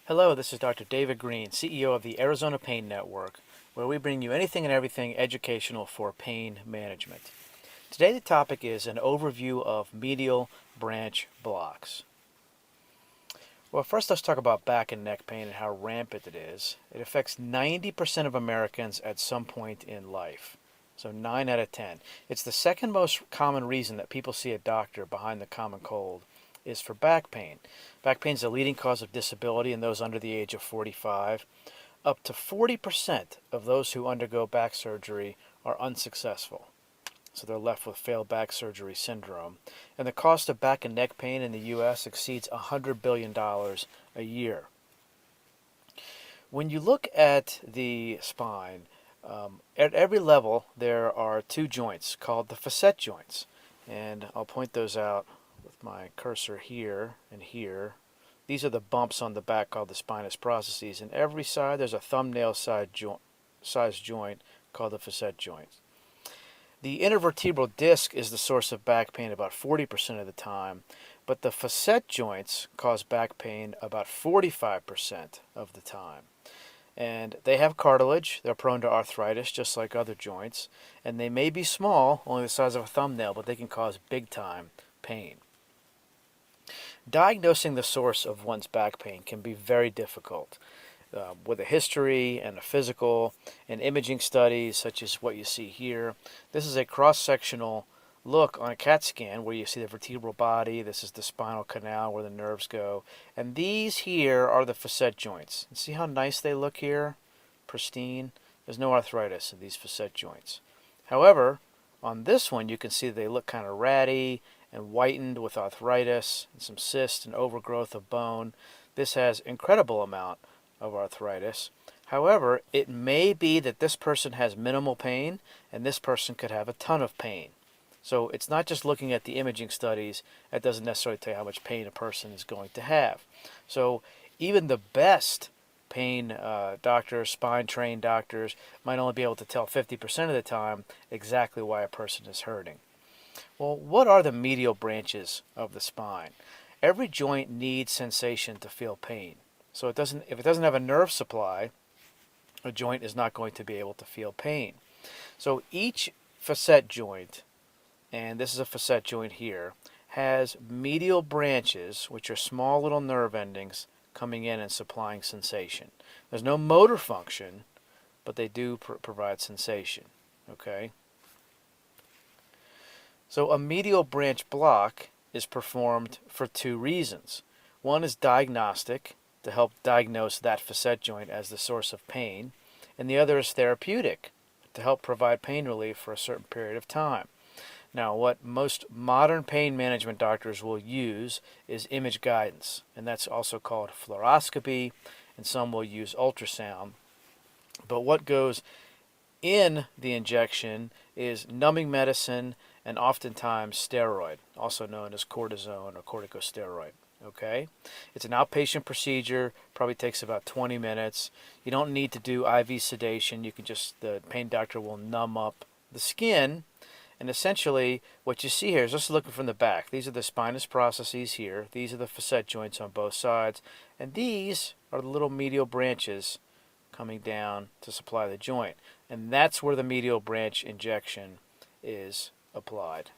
Hello, this is Dr. David Green, CEO of the Arizona Pain Network, where we bring you anything and everything educational for pain management. Today the topic is an overview of medial branch blocks. Well, first let's talk about back and neck pain and how rampant it is. It affects 90% of Americans at some point in life. So 9 out of 10. It's the second most common reason that people see a doctor behind the common cold is for back pain. Back pain is the leading cause of disability in those under the age of 45. Up to 40% of those who undergo back surgery are unsuccessful. So they're left with failed back surgery syndrome. And the cost of back and neck pain in the U.S. exceeds $100 billion a year. When you look at the spine, at every level there are two joints called the facet joints. And I'll point those out with my cursor here and here. These are the bumps on the back called the spinous processes. And every side there's a thumbnail size joint called the facet joint. The intervertebral disc is the source of back pain about 40% of the time, but the facet joints cause back pain about 45% of the time. And they have cartilage, they're prone to arthritis just like other joints, and they may be small, only the size of a thumbnail, but they can cause big time pain. Diagnosing the source of one's back pain can be very difficult. With a history and a physical and imaging studies such as what you see here. This is a cross-sectional look on a CAT scan where you see the vertebral body. This is the spinal canal where the nerves go. And these here are the facet joints. And see how nice they look here? Pristine. There's no arthritis in these facet joints. However, on this one you can see they look kind of ratty and whitened with arthritis and some cysts and overgrowth of bone. This has incredible amount of arthritis. However, it may be that this person has minimal pain and this person could have a ton of pain. So it's not just looking at the imaging studies. That doesn't necessarily tell you how much pain a person is going to have. So even the best pain doctors, spine trained doctors, might only be able to tell 50% of the time exactly why a person is hurting. Well, what are the medial branches of the spine? Every joint needs sensation to feel pain. So if it doesn't have a nerve supply, a joint is not going to be able to feel pain. So each facet joint, and this is a facet joint here, has medial branches, which are small little nerve endings coming in and supplying sensation. There's no motor function, but they do provide sensation. Okay? So a medial branch block is performed for two reasons. One is diagnostic, to help diagnose that facet joint as the source of pain, and the other is therapeutic, to help provide pain relief for a certain period of time. Now, what most modern pain management doctors will use is image guidance, and that's also called fluoroscopy, and some will use ultrasound. But what goes in the injection is numbing medicine and oftentimes steroid, also known as cortisone or corticosteroid. Okay, it's an outpatient procedure, probably takes about 20 minutes. You don't need to do IV sedation. You can just, the pain doctor will numb up the skin. And essentially what you see here is just looking from the back. These are the spinous processes here. These are the facet joints on both sides. And these are the little medial branches coming down to supply the joint. And that's where the medial branch injection is applied.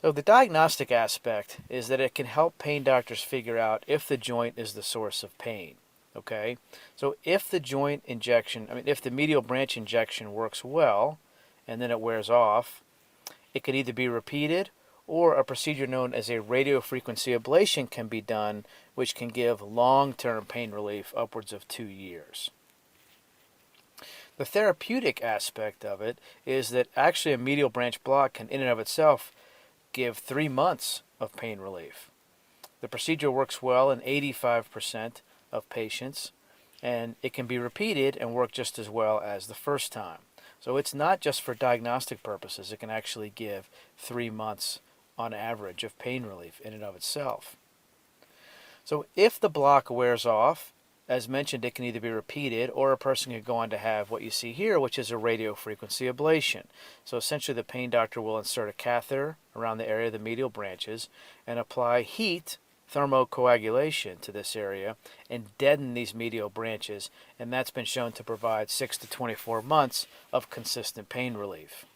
So the diagnostic aspect is that it can help pain doctors figure out if the joint is the source of pain. Okay? So if the joint injection, if the medial branch injection works well and then it wears off, it can either be repeated or a procedure known as a radiofrequency ablation can be done, which can give long-term pain relief upwards of 2 years. The therapeutic aspect of it is that actually a medial branch block can in and of itself give 3 months of pain relief. The procedure works well in 85% of patients, and it can be repeated and work just as well as the first time. So it's not just for diagnostic purposes. It can actually give 3 months on average of pain relief in and of itself. So if the block wears off, as mentioned, it can either be repeated or a person can go on to have what you see here, which is a radiofrequency ablation. So essentially the pain doctor will insert a catheter around the area of the medial branches and apply heat thermocoagulation to this area and deaden these medial branches, and that's been shown to provide 6 to 24 months of consistent pain relief.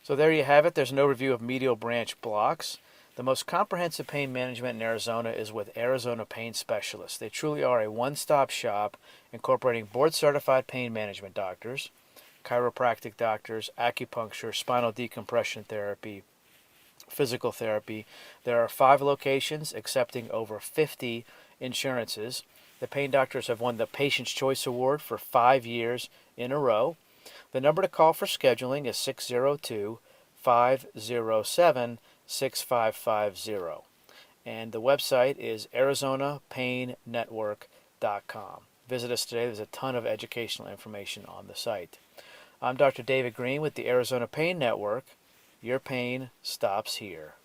So there you have it. There's an overview of medial branch blocks. The most comprehensive pain management in Arizona is with Arizona Pain Specialists. They truly are a one-stop shop incorporating board-certified pain management doctors, chiropractic doctors, acupuncture, spinal decompression therapy, physical therapy. There are 5 locations accepting over 50 insurances. The pain doctors have won the Patient's Choice Award for 5 years in a row. The number to call for scheduling is 602-507-6550. And the website is ArizonaPainNetwork.com. Visit us today. There's a ton of educational information on the site. I'm Dr. David Green with the Arizona Pain Network. Your pain stops here.